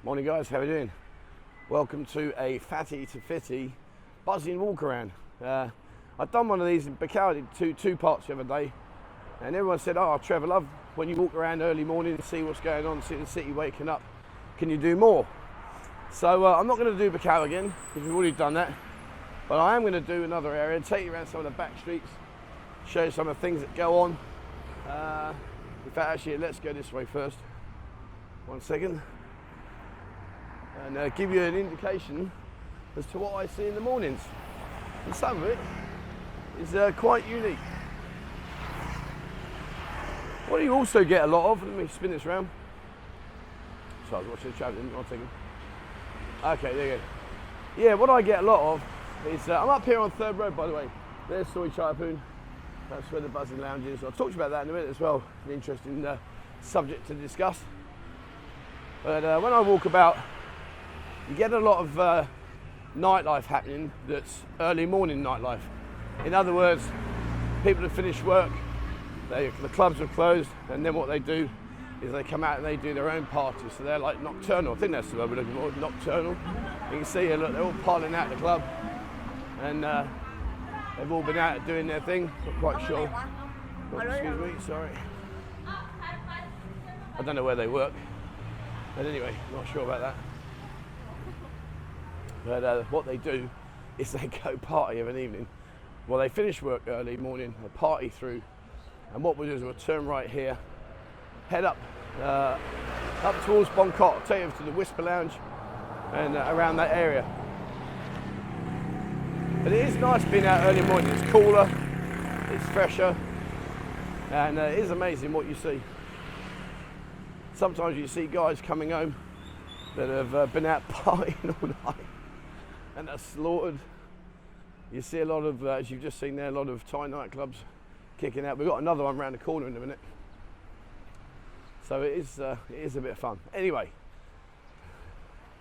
Morning guys, how are you doing? Welcome to a fatty to fitty buzzing walk around. I've done one of these in Pattaya, two parts the other day, and everyone said, oh Trevor, love when you walk around early morning and see what's going on, see the city waking up. Can you do more? So I'm not going to do Pattaya again, because we've already done that, but I am going to do another area, take you around some of the back streets, show you some of the things that go on. In fact, actually, let's go this way first. 1 second. And give you an indication as to what I see in the mornings. And some of it is quite unique. What you also get a lot of, let me spin this around. So I was watching the travelling, 1 second. Okay, there you go. Yeah, what I get a lot of is, I'm up here on 3rd Road, by the way. There's Soy Chaipoon. That's where the Buzzing Lounge is. I'll talk to you about that in a minute as well. An interesting subject to discuss. But when I walk about, you get a lot of nightlife happening that's early morning nightlife. In other words, people have finished work, the clubs are closed, and then what they do is they come out and they do their own parties. So they're like nocturnal. I think that's the word we're looking for, nocturnal. You can see here, look, they're all piling out the club, and they've all been out doing their thing. Not quite sure. Oh, excuse me, sorry. I don't know where they work. But anyway, not sure about that. But what they do is they go party of an evening. Well, they finish work early morning, they party through, and what we'll do is we'll turn right here, head up towards Bangkok, I'll take you to the Whisper Lounge and around that area. But it is nice being out early morning. It's cooler, it's fresher, and it is amazing what you see. Sometimes you see guys coming home that have been out partying all night and are slaughtered. You see a lot of, as you've just seen there, a lot of Thai nightclubs kicking out. We've got another one around the corner in a minute. So it is a bit of fun. Anyway,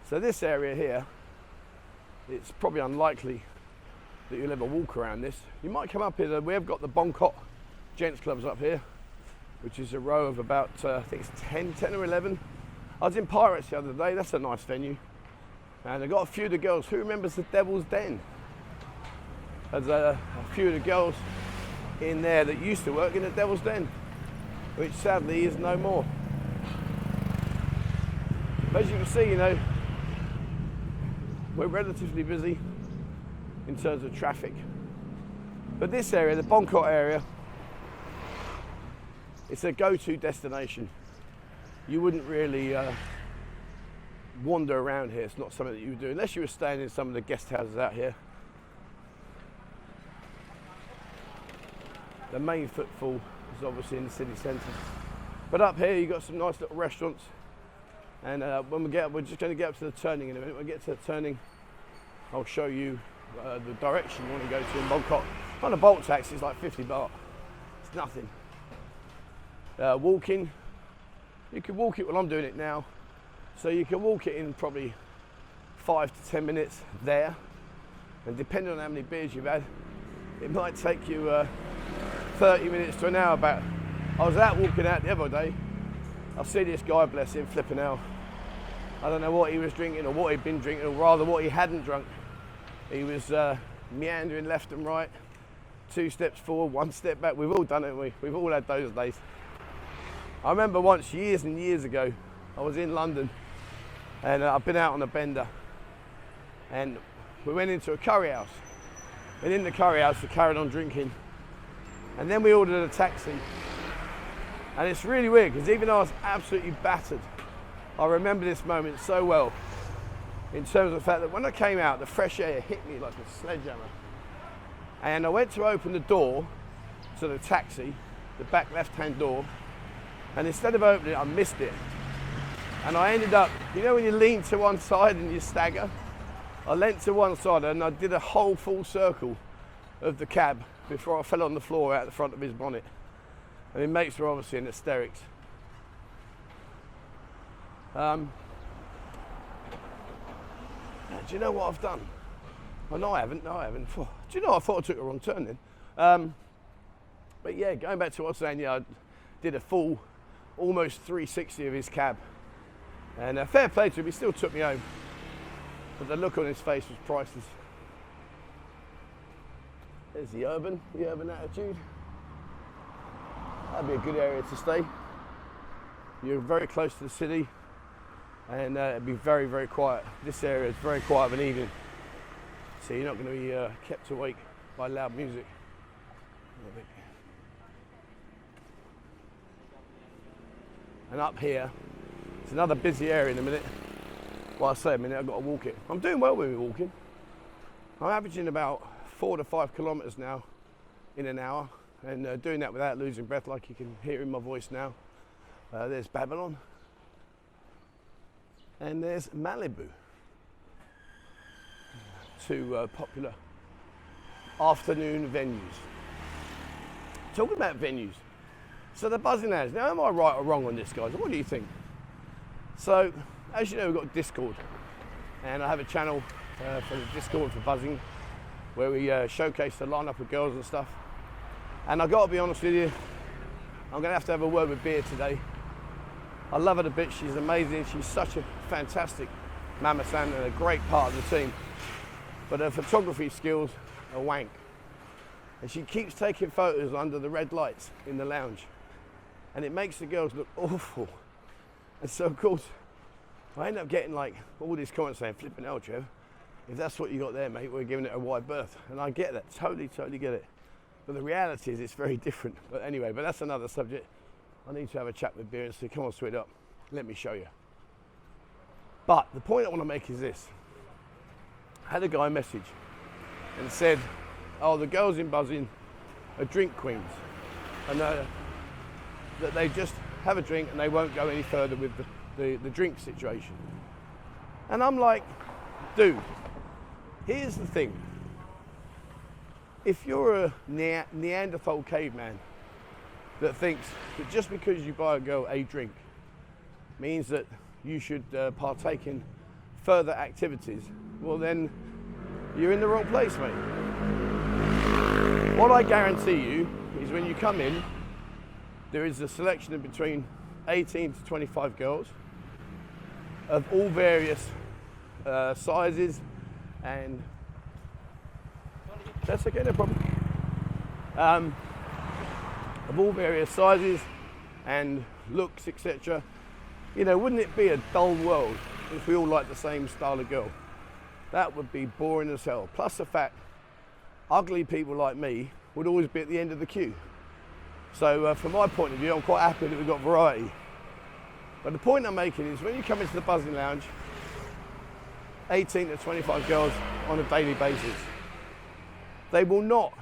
so this area here, it's probably unlikely that you'll ever walk around this. You might come up here, we have got the Bangkok Gents Clubs up here, which is a row of about, I think it's 10 or 11. I was in Pirates the other day, that's a nice venue. And I got a few of the girls, who remembers the Devil's Den? There's a few of the girls in there that used to work in the Devil's Den, which sadly is no more. But as you can see, you know, we're relatively busy in terms of traffic. But this area, the Bangkok area, it's a go-to destination. You wouldn't really wander around here. It's not something that you would do unless you were staying in some of the guest houses out here. The main footfall is obviously in the city centre. But up here you've got some nice little restaurants, and when we get up, we're just going to get up to the turning in a minute. When we get to the turning, I'll show you the direction you want to go to in Bangkok. On a Bolt taxi it's like 50 baht. It's nothing. Walking, you can walk it, well I'm doing it now, so you can walk it in probably 5 to 10 minutes there, and depending on how many beers you've had, it might take you 30 minutes to an hour back. I was out walking out the other day, I see this guy, bless him, flipping out. I don't know what he was drinking or what he'd been drinking, or rather what he hadn't drunk. He was meandering left and right, 2 steps forward, 1 step back. We've all done it, haven't we? We've all had those days. I remember once, years and years ago, I was in London, and I've been out on a bender, and we went into a curry house, and in the curry house we carried on drinking, and then we ordered a taxi. And it's really weird, because even though I was absolutely battered, I remember this moment so well, in terms of the fact that when I came out, the fresh air hit me like a sledgehammer, and I went to open the door to the taxi, the back left-hand door, and instead of opening it, I missed it. And I ended up, you know when you lean to one side and you stagger? I leant to one side and I did a whole full circle of the cab before I fell on the floor out the front of his bonnet. And his mates were obviously in hysterics. Do you know what I've done? Oh, no, I haven't. Do you know, I thought I took a wrong turn then. But yeah, going back to what I was saying, yeah, I did a full, almost 360 of his cab. And fair play to him, he still took me home. But the look on his face was priceless. There's the urban attitude. That'd be a good area to stay. You're very close to the city, and it'd be very, very quiet. This area is very quiet of an evening, so you're not going to be kept awake by loud music. And up here, it's another busy area in a minute. Well, I say a minute, I've got to walk it. I'm doing well with me walking. I'm averaging about 4 to 5 kilometres now in an hour, and doing that without losing breath, like you can hear in my voice now. There's Babylon, and there's Malibu. Two popular afternoon venues. Talking about venues, so the Buzzing Lounge. Now, am I right or wrong on this, guys? What do you think? So, as you know, we've got Discord, and I have a channel for the Discord for Buzzing, where we showcase the lineup of girls and stuff. And I've got to be honest with you, I'm going to have a word with Beer today. I love her a bit, she's amazing, she's such a fantastic mama-san and a great part of the team. But her photography skills are wank. And she keeps taking photos under the red lights in the lounge. And it makes the girls look awful. And so, of course, I end up getting like all these comments saying, flipping hell, Joe, if that's what you got there, mate, we're giving it a wide berth. And I get that, totally get it. But the reality is it's very different. But anyway, that's another subject. I need to have a chat with Beer and say, come on, sweet up, let me show you. But the point I want to make is this. I had a guy message and said, oh, the girls in Buzzing are drink queens. And that they just have a drink and they won't go any further with the drink situation. And I'm like, dude, here's the thing. If you're a Neanderthal caveman that thinks that just because you buy a girl a drink means that you should partake in further activities, well then you're in the wrong place, mate. What I guarantee you is when you come in, there is a selection of between 18 to 25 girls of all various sizes, and that's okay, no problem. Of all various sizes and looks, etc. You know, wouldn't it be a dull world if we all liked the same style of girl? That would be boring as hell. Plus the fact, ugly people like me would always be at the end of the queue. So from my point of view, I'm quite happy that we've got variety. But the point I'm making is when you come into the Buzzing Lounge, 18 to 25 girls on a daily basis, they will not,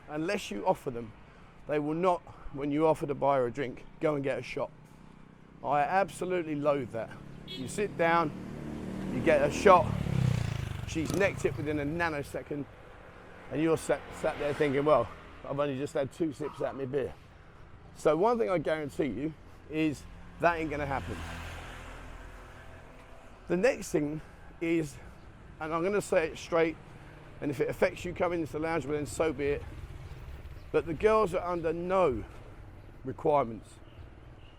unless you offer them, they will not, when you offer to buy her a drink, go and get a shot. I absolutely loathe that. You sit down, you get a shot, she's necked it within a nanosecond, and you're sat there thinking, well, I've only just had 2 sips out of my beer. So one thing I guarantee you is that ain't gonna happen. The next thing is, and I'm gonna say it straight, and if it affects you coming into the lounge, well then so be it, but the girls are under no requirements,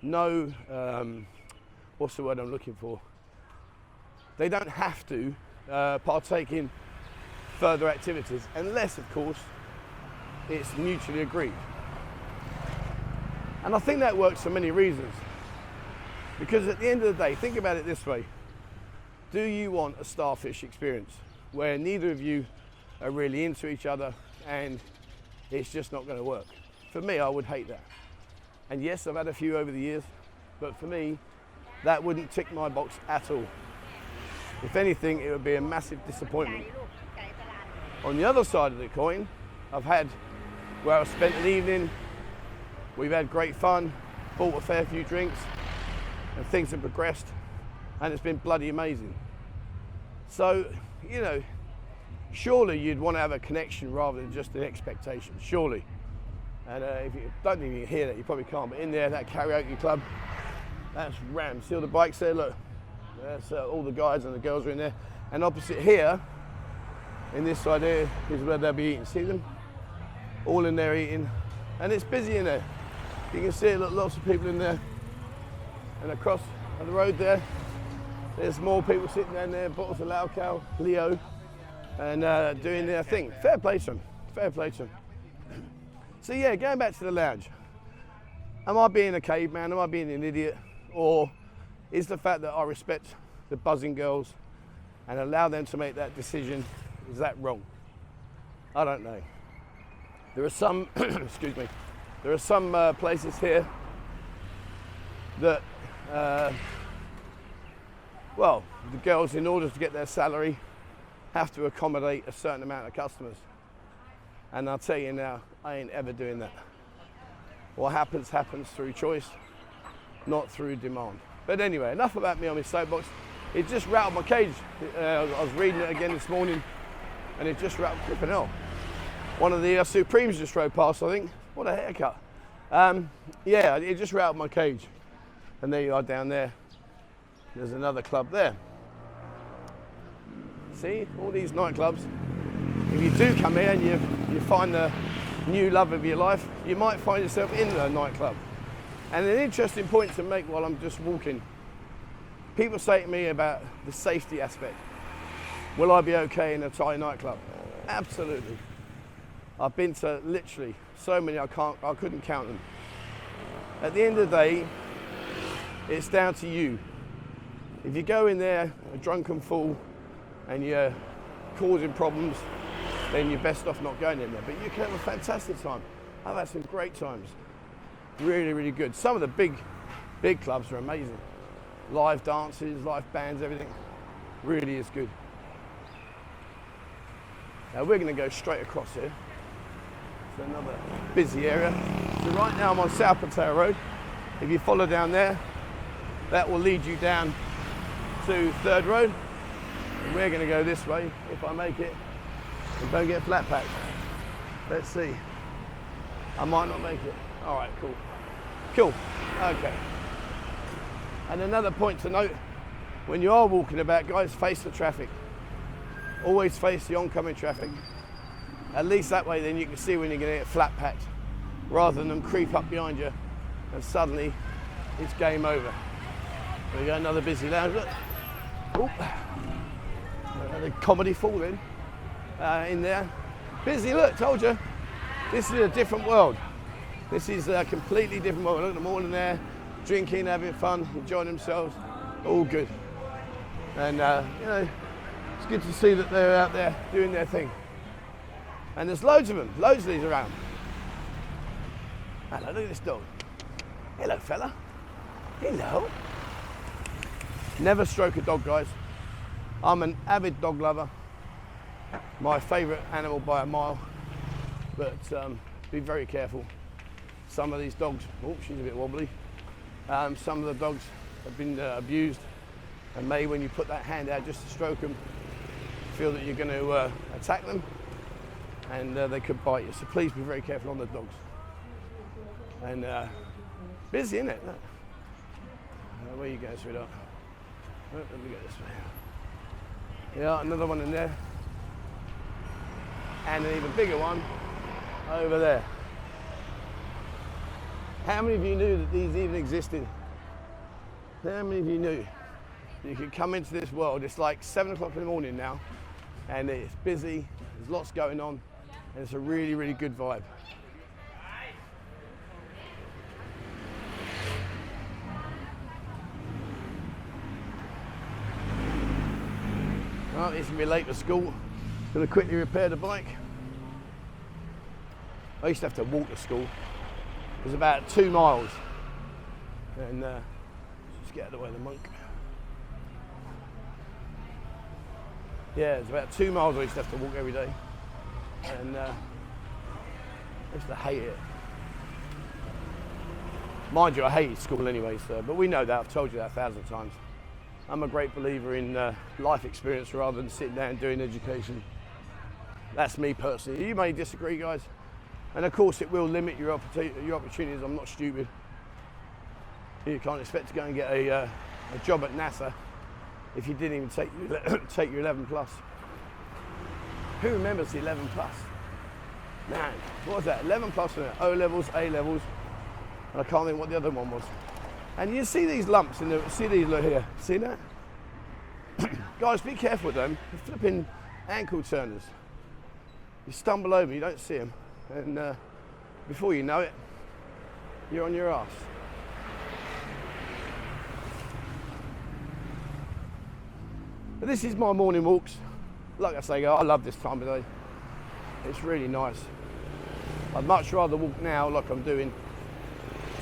no, what's the word I'm looking for? They don't have to partake in further activities, unless, of course, it's mutually agreed. And I think that works for many reasons. Because at the end of the day, think about it this way. Do you want a starfish experience where neither of you are really into each other and it's just not going to work? For me, I would hate that. And yes, I've had a few over the years, but for me, that wouldn't tick my box at all. If anything, it would be a massive disappointment. On the other side of the coin, I've had where I've spent an evening, we've had great fun, bought a fair few drinks, and things have progressed, and it's been bloody amazing. So, you know, surely you'd want to have a connection rather than just an expectation, surely. And if you don't even hear that, you probably can't, but in there, that karaoke club, that's rammed. See all the bikes there, look. That's all the guys and the girls are in there. And opposite here, in this side here, is where they'll be eating. See them? All in there eating. And it's busy in there. You can see look, lots of people in there. And across the road there, There's more people sitting down there, bottles of Laucal, Leo, and doing their thing. Fair play to them, fair play to them. So yeah, going back to the lounge. Am I being a caveman? Am I being an idiot? Or is the fact that I respect the buzzing girls and allow them to make that decision, is that wrong? I don't know. There are some, excuse me, there are some places here that, well, the girls, in order to get their salary, have to accommodate a certain amount of customers. And I'll tell you now, I ain't ever doing that. What happens, happens through choice, not through demand. But anyway, enough about me on my soapbox. It just rattled my cage. I was reading it again this morning, and it just rattled, flipping hell. One of the Supremes just rode past, I think. What a haircut. Yeah, it just rattled my cage. And there you are down there. There's another club there. See, all these nightclubs. If you do come here and you find the new love of your life, you might find yourself in a nightclub. And an interesting point to make while I'm just walking. People say to me about the safety aspect. Will I be okay in a Thai nightclub? Absolutely. I've been to literally so many I couldn't count them. At the end of the day, it's down to you. If you go in there a drunken fool and you're causing problems, then you're best off not going in there. But you can have a fantastic time. I've had some great times. Really, really good. Some of the big clubs are amazing. Live dances, live bands, everything. Really is good. Now we're going to go straight across here. It's another busy area. So right now I'm on South Pattaya Road. If you follow down there, that will lead you down to Third Road. And we're going to go this way, if I make it, and don't get flat packed. Let's see. I might not make it. All right, cool. Cool, okay. And another point to note, when you are walking about, guys, face the traffic. Always face the oncoming traffic. At least that way then you can see when you're going to get flat packed, rather than them creep up behind you and suddenly it's game over. There we go, another busy lounge. Look. Oop. Another comedy falling in there. Busy, look, told you. This is a different world. This is a completely different world. Look at them all in there, drinking, having fun, enjoying themselves. All good. And you know, it's good to see that they're out there doing their thing. And there's loads of them, loads of these around. Hello, look at this dog. Hello, fella. Hello. Never stroke a dog, guys. I'm an avid dog lover. My favourite animal by a mile. But be very careful. Some of these dogs, oh, she's a bit wobbly. Some of the dogs have been abused, and may, when you put that hand out just to stroke them, feel that you're going to attack them, and they could bite you. So please be very careful on the dogs. And busy, isn't it? Look. Where are you going, sweetheart? Oh, let me go this way. Yeah, another one in there. And an even bigger one over there. How many of you knew that these even existed? How many of you knew you could come into this world? It's like 7 o'clock in the morning now, and it's busy, there's lots going on, and it's a really, really good vibe. Well, it's gonna be late for school. Gonna quickly repair the bike. I used to have to walk to school. It was about 2 miles. And just get out of the way of the monk. Yeah, it's about 2 miles I used to have to walk every day. And I used to hate it. Mind you, I hated school anyway, so, but we know that, I've told you that 1,000 times. I'm a great believer in life experience rather than sitting down and doing education. That's me personally. You may disagree, guys. And of course it will limit your opportunities. I'm not stupid. You can't expect to go and get a job at NASA if you didn't even take your 11 plus. Who remembers the 11 plus? Man, what was that? 11 plus, O levels, A levels, and I can't think what the other one was. And you see these lumps in the, see these, look here, see that? Guys, be careful with them. They're flipping ankle turners. You stumble over, you don't see them, and before you know it, you're on your ass. But this is my morning walks. Like I say, I love this time of day. It's really nice. I'd much rather walk now like I'm doing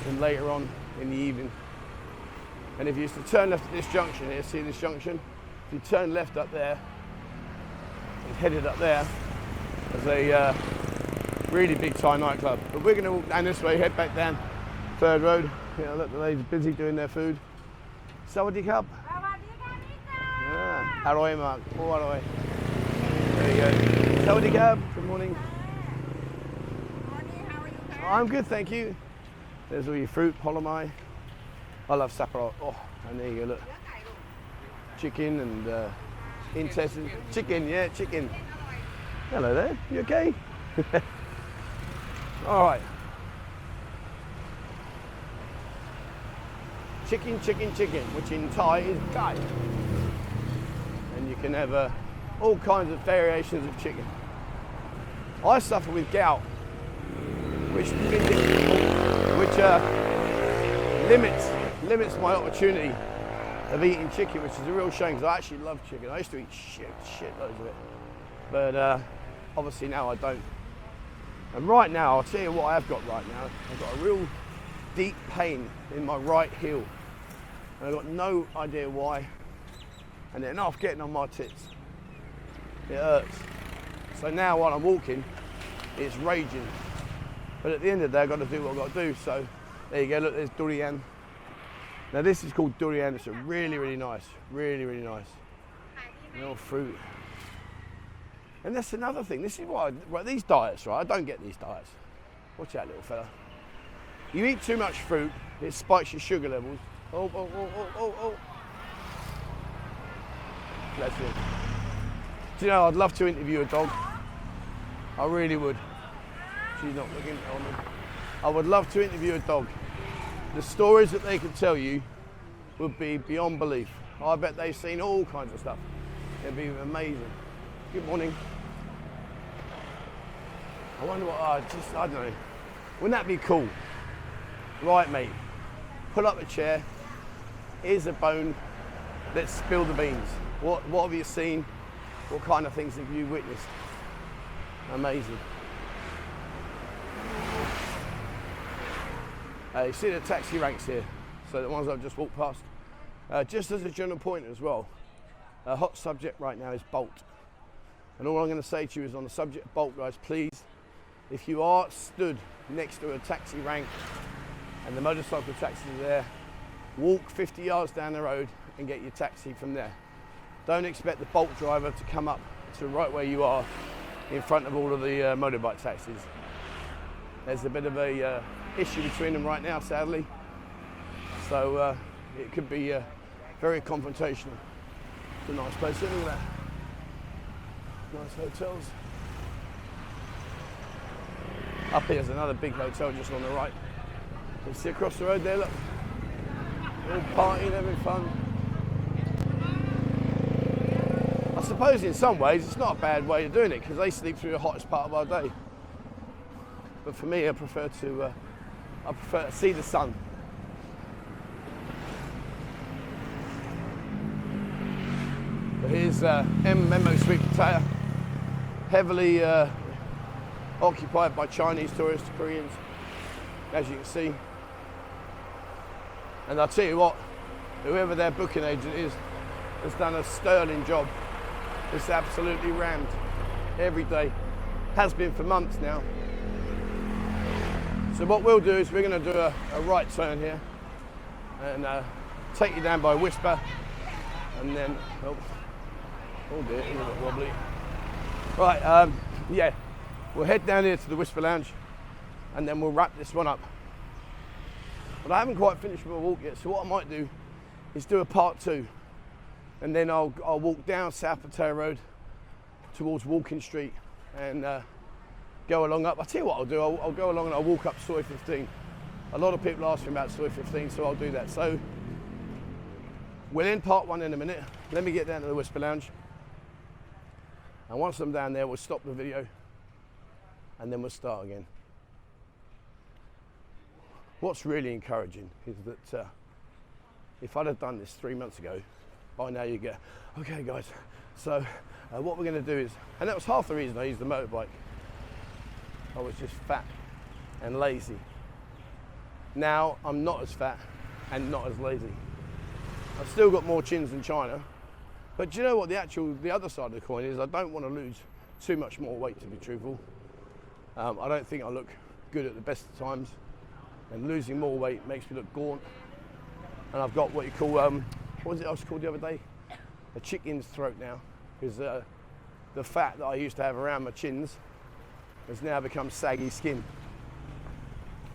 than later on in the evening. And if you used to turn left at this junction here, see this junction? If you turn left up there and headed up there, there's a really big Thai nightclub. But we're going to walk down this way, head back down Third Road. You know, look, the ladies busy doing their food. Sawadee Cup. Aroy, Mark. Oh, Aroy. There you go. Sawadee Cup. Good morning. Morning, how are you guys? I'm good, thank you. There's all your fruit, polymai. I love saparo. Oh, and there you go, look. Chicken and intestines. Chicken, yeah, chicken. Hello there, you okay? All right. Chicken, chicken, chicken, which in Thai is gai. And you can have all kinds of variations of chicken. I suffer with gout, which limits my opportunity of eating chicken, which is a real shame because I actually love chicken. I used to eat shitloads of it, but obviously now I don't. And right now, I'll tell you what I've got right now. I've got a real deep pain in my right heel, and I've got no idea why. And then off getting on my tits, it hurts. So now while I'm walking, it's raging. But at the end of the day, I've got to do what I've got to do. So there you go, look, there's durian. Now this is called durian. It's a really, really nice, really nice. Little fruit. And that's another thing. This is why, these diets, right? I don't get these diets. Watch out, little fella. You eat too much fruit, it spikes your sugar levels. Oh. Bless you. Do you know, I'd love to interview a dog. I really would. She's not looking on me. I would love to interview a dog. The stories that they could tell you would be beyond belief. I bet they've seen all kinds of stuff. It'd be amazing. Good morning. I wonder what, I don't know. Wouldn't that be cool? Right, mate. Pull up a chair. Here's a bone. Let's spill the beans. What have you seen? What kind of things have you witnessed? Amazing. You see the taxi ranks here, so the ones I've just walked past. Just as a general point as well, a hot subject right now is Bolt. And all I'm going to say to you is on the subject of Bolt, guys, please, if you are stood next to a taxi rank and the motorcycle taxis are there, walk 50 yards down the road and get your taxi from there. Don't expect the Bolt driver to come up to right where you are in front of all of the motorbike taxis. There's a bit of a issue between them right now, sadly. So it could be very confrontational. It's a nice place, look at that. Nice hotels. Up here's another big hotel just on the right. You see across the road there, look. All partying, having fun. I suppose in some ways it's not a bad way of doing it because they sleep through the hottest part of our day. But for me, I prefer to see the sun. But here's Memo Street, Pattaya, heavily occupied by Chinese tourists, Koreans, as you can see. And I'll tell you what, whoever their booking agent is has done a sterling job. It's absolutely rammed every day. Has been for months now. So what we'll do is we're going to do a right turn here and take you down by Whisper, and then oh dear, a little bit wobbly. Right, yeah, we'll head down here to the Whisper Lounge, and then we'll wrap this one up. But I haven't quite finished my walk yet, so what I might do is do a part 2, and then I'll walk down South Pattaya Road towards Walking Street and go along up. I'll tell you what I'll do, I'll go along and I'll walk up Soi 15. A lot of people ask me about Soi 15, so I'll do that. So we'll end part 1 in a minute. let me get down to the Whisper Lounge. And once I'm down there, we'll stop the video and then we'll start again. What's really encouraging is that if I'd have done this 3 months ago, by now you go, okay guys, so what we're going to do is, and that was half the reason I used the motorbike. I was just fat and lazy. Now I'm not as fat and not as lazy. I've still got more chins than China, but do you know what the other side of the coin is? I don't want to lose too much more weight, to be truthful. I don't think I look good at the best of times, and losing more weight makes me look gaunt. And I've got what you call, what was it I was called the other day? A chicken's throat now, because the fat that I used to have around my chins has now become saggy skin.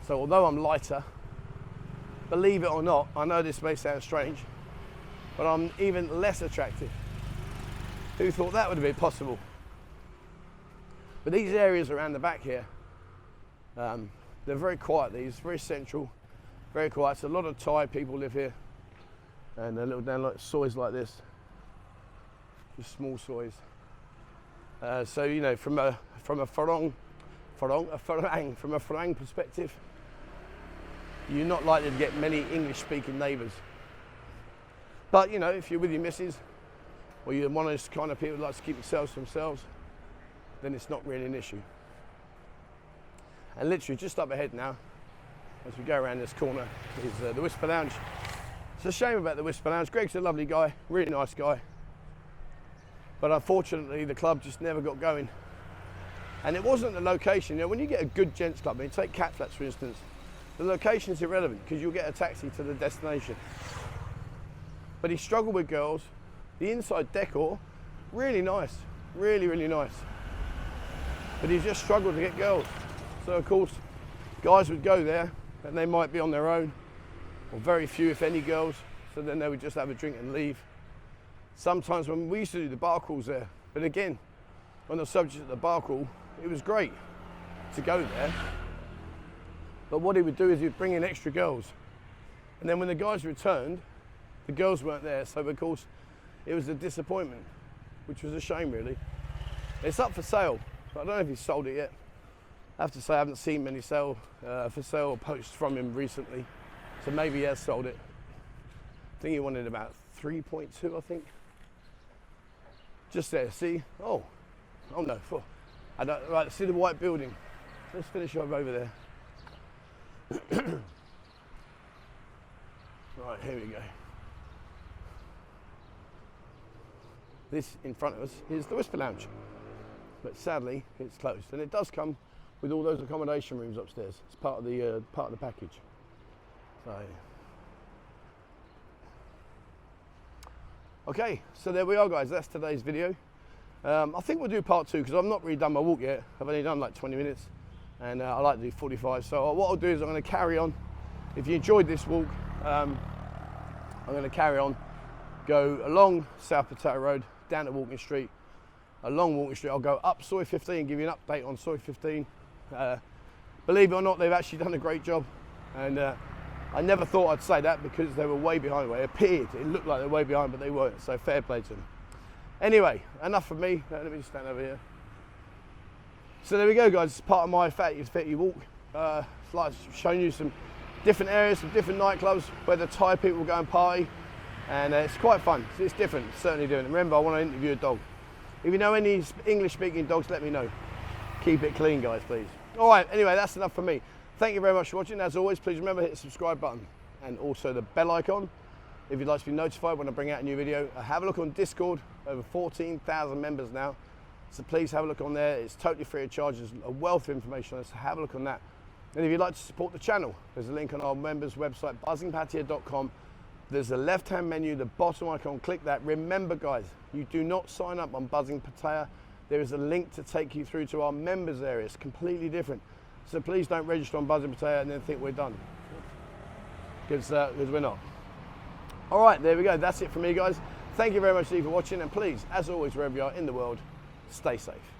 So although I'm lighter, believe it or not, I know this may sound strange, but I'm even less attractive. Who thought that would have been possible? But these areas around the back here, they're very quiet, very central, very quiet. So a lot of Thai people live here, and they live down like soys like this, just small soys. So you know, from a Farang perspective, you're not likely to get many English-speaking neighbours. But you know, if you're with your missus, or you're one of those kind of people who like to keep themselves to themselves, then it's not really an issue. And literally just up ahead now, as we go around this corner, is the Whisper Lounge. It's a shame about the Whisper Lounge. Greg's a lovely guy, really nice guy. But unfortunately, the club just never got going. And it wasn't the location. You know, when you get a good gents club, I mean, take Cat Flats for instance, the location is irrelevant because you'll get a taxi to the destination. But he struggled with girls. The inside decor, really nice, really, really nice. But he just struggled to get girls. So of course, guys would go there and they might be on their own, or very few, if any, girls. So then they would just have a drink and leave. Sometimes when we used to do the bar crawls there, but again, on the subject of the bar crawl, it was great to go there. But what he would do is he'd bring in extra girls. And then when the guys returned, the girls weren't there. So of course, it was a disappointment, which was a shame really. It's up for sale, but I don't know if he's sold it yet. I have to say I haven't seen many for sale posts from him recently. So maybe he has sold it. I think he wanted about 3.2, I think. Just there, see? Oh no, 4. I don't, right, see the white building. Let's finish up over there. Right, here we go. This in front of us is the Whisper Lounge, but sadly it's closed, and it does come with all those accommodation rooms upstairs. It's part of the package. So, okay, so there we are, guys. That's today's video. I think we'll do part 2 because I've not really done my walk yet. I've only done like 20 minutes, and I like to do 45. So what I'll do is I'm going to carry on. If you enjoyed this walk, I'm going to carry on, go along South Pattaya Road, down to Walking Street, along Walking Street. I'll go up Soi 15, give you an update on Soi 15. Believe it or not, they've actually done a great job, and I never thought I'd say that because they were way behind. It appeared, it looked like they were way behind, but they weren't, so fair play to them. Anyway, enough from me. Let me just stand over here. So there we go, guys. It's part of my Fat You Walk. It's like showing you some different areas, some different nightclubs where the Thai people go and party, and it's quite fun. It's different, certainly doing it. Remember, I want to interview a dog. If you know any English-speaking dogs, let me know. Keep it clean, guys, please. All right, anyway, that's enough from me. Thank you very much for watching. As always, please remember, hit the subscribe button and also the bell icon if you'd like to be notified when I bring out a new video. Have a look on Discord, over 14,000 members now. So please have a look on there. It's totally free of charge. There's a wealth of information on it, so have a look on that. And if you'd like to support the channel, there's a link on our members website, buzzingpattaya.com. There's a left-hand menu, the bottom icon, click that. Remember, guys, you do not sign up on Buzzing Pattaya. There is a link to take you through to our members area. It's completely different. So please don't register on Buzzing Pattaya and then think we're done, because we're not. All right, there we go. That's it from me, guys. Thank you very much, Steve, for watching, and please, as always, wherever you are in the world, stay safe.